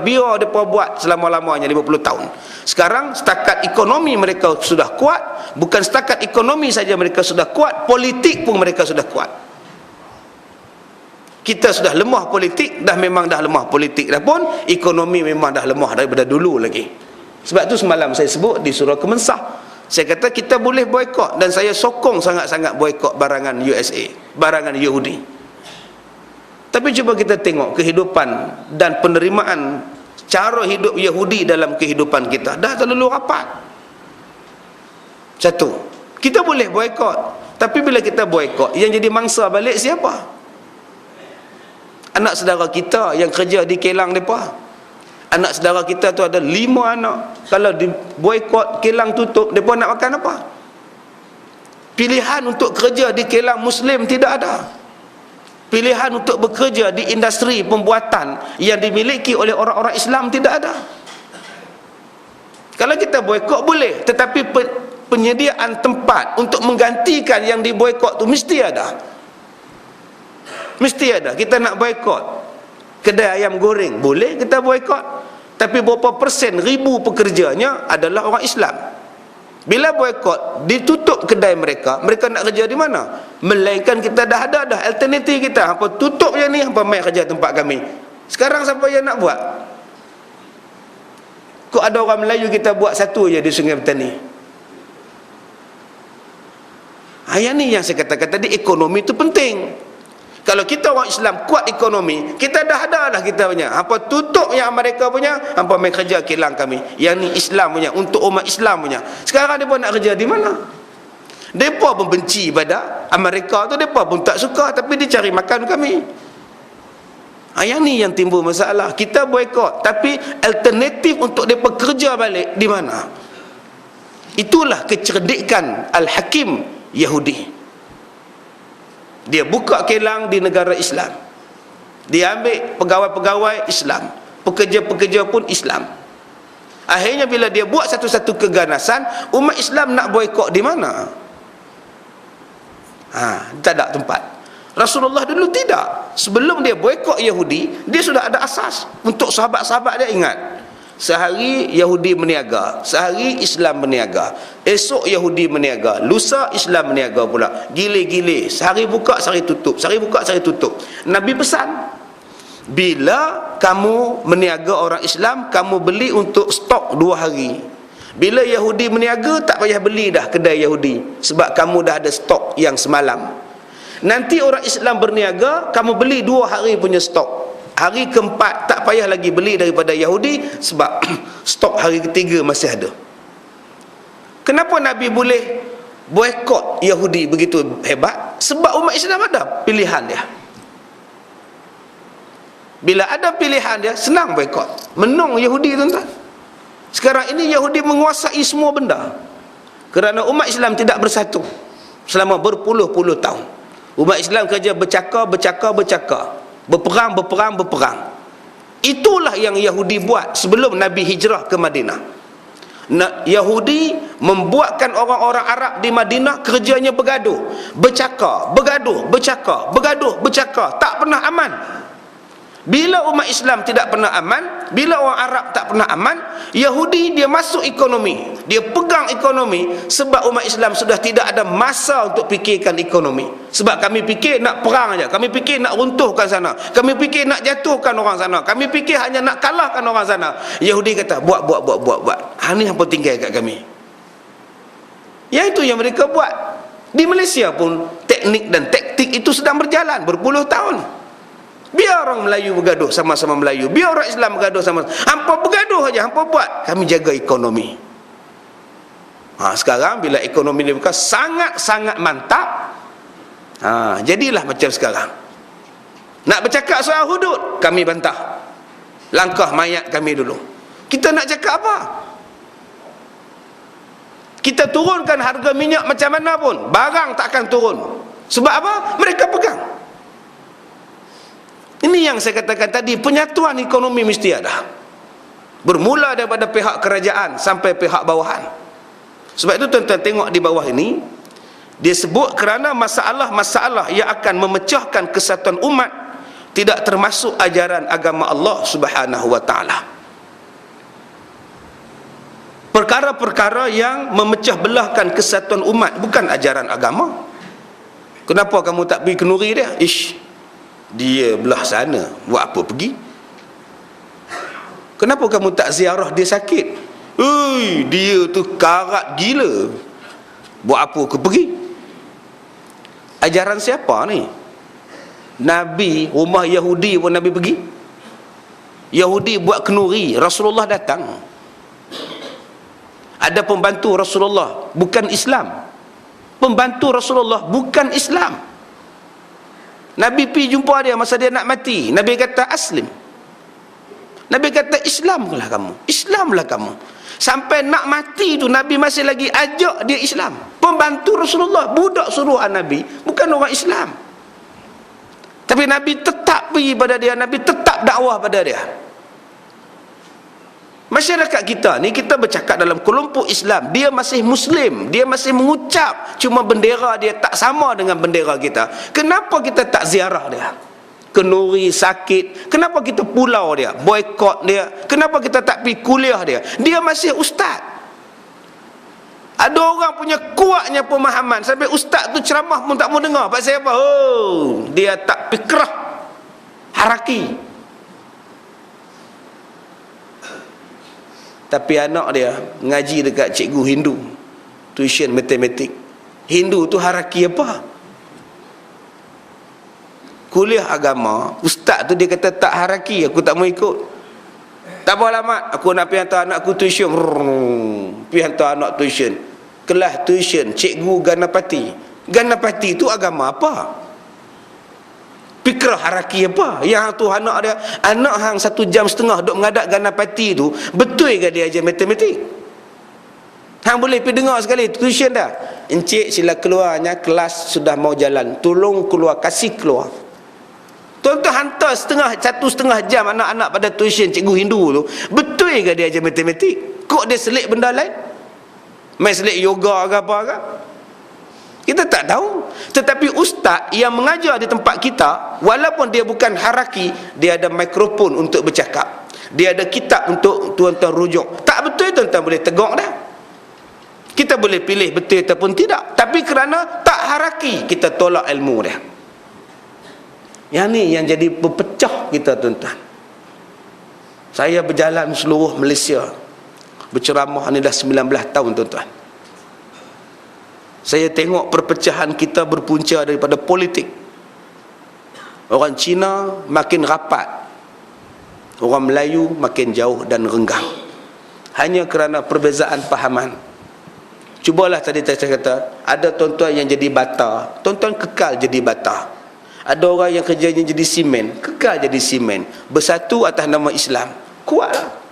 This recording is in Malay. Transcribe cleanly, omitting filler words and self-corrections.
biar mereka buat selama-lamanya 50 tahun. Sekarang setakat ekonomi mereka sudah kuat. Bukan setakat ekonomi saja mereka sudah kuat, politik pun mereka sudah kuat. Kita sudah lemah politik, memang dah lemah politik dah pun, ekonomi memang dah lemah daripada dulu lagi. Sebab tu semalam saya sebut di surah Kemensah, saya kata kita boleh boikot, dan saya sokong sangat-sangat boikot barangan USA, barangan Yahudi. Tapi cuba kita tengok kehidupan dan penerimaan cara hidup Yahudi dalam kehidupan kita. Dah terlalu rapat. Satu, kita boleh boikot, tapi bila kita boikot, yang jadi mangsa balik siapa? Anak saudara kita yang kerja di kilang mereka. Anak saudara kita tu ada 5 anak. Kalau di boikot, kilang tutup, mereka nak makan apa? Pilihan untuk kerja di kilang Muslim tidak ada. Pilihan untuk bekerja di industri pembuatan yang dimiliki oleh orang-orang Islam tidak ada. Kalau kita boikot boleh, tetapi penyediaan tempat untuk menggantikan yang diboikot tu mesti ada. Mesti ada. Kita nak boikot kedai ayam goreng, boleh kita boikot, tapi berapa persen ribu pekerjanya adalah orang Islam. Bila boikot, ditutup kedai mereka, mereka nak kerja di mana? Melainkan kita dah ada alternatif kita. Apa tutup je ni, apa mai kerja tempat kami. Sekarang siapa yang nak buat? Kok ada orang Melayu kita buat satu je di Sungai Petani. Yang ni yang saya katakan tadi, ekonomi itu penting. Kalau kita orang Islam kuat ekonomi, kita dah ada dah kita punya. Apa tutup yang mereka punya, apa main kerja kilang kami. Yang ni Islam punya, untuk umat Islam punya. Sekarang mereka nak kerja di mana? Mereka pun benci pada Amerika tu, mereka pun tak suka, tapi dia cari makan kami. Yang ni yang timbul masalah. Kita boikot, tapi alternatif untuk mereka kerja balik di mana? Itulah kecerdikan Al-Hakim Yahudi. Dia buka kilang di negara Islam, dia ambil pegawai-pegawai Islam, pekerja-pekerja pun Islam. Akhirnya bila dia buat satu-satu keganasan, umat Islam nak boikot di mana? Tak ada tempat. Rasulullah dulu tidak. Sebelum dia boikot Yahudi, dia sudah ada asas. Untuk sahabat-sahabat dia, ingat, sehari Yahudi berniaga, sehari Islam berniaga, esok Yahudi berniaga, lusa Islam berniaga pula. Gile-gile, sehari buka sehari tutup, sehari buka sehari tutup. Nabi pesan, bila kamu berniaga orang Islam, kamu beli untuk stok 2 hari. Bila Yahudi berniaga, tak payah beli dah kedai Yahudi, sebab kamu dah ada stok yang semalam. Nanti orang Islam berniaga, kamu beli 2 hari punya stok. Hari keempat tak payah lagi beli daripada Yahudi, sebab stok hari ketiga masih ada. Kenapa Nabi boleh boikot Yahudi begitu hebat? Sebab umat Islam ada pilihan dia. Bila ada pilihan dia, senang boikot. Menang Yahudi, tuan-tuan. Sekarang ini Yahudi menguasai semua benda, kerana umat Islam tidak bersatu selama berpuluh-puluh tahun. Umat Islam kerja bercakap, berperang. Itulah yang Yahudi buat sebelum Nabi hijrah ke Madinah. Yahudi membuatkan orang-orang Arab di Madinah kerjanya bergaduh, bercakap, tak pernah aman. Bila umat Islam tidak pernah aman, bila orang Arab tak pernah aman, Yahudi dia masuk ekonomi, dia pegang ekonomi, sebab umat Islam sudah tidak ada masa untuk fikirkan ekonomi. Sebab kami fikir nak perang aja, kami fikir nak runtuhkan sana, kami fikir nak jatuhkan orang sana, kami fikir hanya nak kalahkan orang sana. Yahudi kata buat. Ini apa tinggal kat kami. Yang itu yang mereka buat. Di Malaysia pun teknik dan taktik itu sedang berjalan berpuluh tahun. Biar orang Melayu bergaduh sama-sama Melayu, biar orang Islam bergaduh sama-sama. Hampa bergaduh aja, hampa buat. Kami jaga ekonomi. Sekarang bila ekonomi dibuka sangat-sangat mantap, jadilah macam sekarang. Nak bercakap soal hudud, kami bantah. Langkah mayat kami dulu. Kita nak cakap apa? Kita turunkan harga minyak macam mana pun, barang takkan turun. Sebab apa? Mereka pegang. Ini yang saya katakan tadi, penyatuan ekonomi mesti ada. Bermula daripada pihak kerajaan sampai pihak bawahan. Sebab itu tuan-tuan tengok di bawah ini, dia sebut kerana masalah-masalah yang akan memecahkan kesatuan umat tidak termasuk ajaran agama Allah Subhanahu wa taala. perkara-perkara yang memecah belahkan kesatuan umat, bukan ajaran agama. Kenapa kamu tak pergi kenduri dia? Dia belah sana, buat apa pergi? Kenapa kamu tak ziarah dia sakit? Dia tu karat gila, buat apa ke pergi? Ajaran siapa ni? Nabi, rumah Yahudi pun Nabi pergi. Yahudi buat kenduri, Rasulullah datang. Ada pembantu Rasulullah, bukan Islam. Pembantu Rasulullah bukan Islam. Nabi pergi jumpa dia masa dia nak mati. Nabi kata aslim. Nabi kata Islamlah kamu, Islamlah kamu. Sampai nak mati tu Nabi masih lagi ajak dia Islam. Pembantu Rasulullah, budak suruhan Nabi, bukan orang Islam. Tapi Nabi tetap pergi pada dia, Nabi tetap dakwah pada dia. Masyarakat kita ni, kita bercakap dalam kelompok Islam, dia masih Muslim, dia masih mengucap, cuma bendera dia tak sama dengan bendera kita. Kenapa kita tak ziarah dia? Kenduri, sakit, kenapa kita pulau dia, boykot dia? Kenapa kita tak pergi kuliah dia? Dia masih ustaz. Ada orang punya kuatnya pemahaman sampai ustaz tu ceramah pun tak mau dengar. Pasal apa? Dia tak fikrah haraki. Tapi anak dia ngaji dekat cikgu Hindu, tuition matematik. Hindu tu haraki apa? Kuliah agama, ustaz tu dia kata tak haraki, aku tak mau ikut. Tak apa mat, aku nak pergi hantar anak aku tuition. Pergi hantar anak tuition. Kelas tuition cikgu Ganapati. Ganapati tu agama apa? Fikrah haraki apa? Yang tu anak dia, anak hang 1 jam setengah duk mengadap Ganapati tu, betul ke dia ajar matematik? Hang boleh pergi dengar sekali tuition dah. Encik sila keluarnya, kelas sudah mau jalan, tolong keluar, kasih keluar. Tuan-tuan hantar 1,5 jam anak-anak pada tuition cikgu Hindu tu, betul ke dia ajar matematik? Kok dia selit benda lain? Main selit yoga ke apa ke? Kita tak tahu. Tetapi ustaz yang mengajar di tempat kita, walaupun dia bukan haraki, dia ada mikrofon untuk bercakap, dia ada kitab untuk tuan-tuan rujuk. Tak betul, tuan-tuan boleh tegak dah. Kita boleh pilih betul ataupun tidak, tapi kerana tak haraki, kita tolak ilmu dia. Yang ni yang jadi berpecah kita, tuan-tuan. Saya berjalan seluruh Malaysia berceramah ni dah 19 tahun, tuan-tuan. Saya tengok perpecahan kita berpunca daripada politik. Orang Cina makin rapat, orang Melayu makin jauh dan renggang, hanya kerana perbezaan pahaman. Cubalah tadi saya kata, ada tuan-tuan yang jadi bata, tuan-tuan kekal jadi bata. Ada orang yang kerjanya jadi simen, kekal jadi simen. Bersatu atas nama Islam, kuatlah.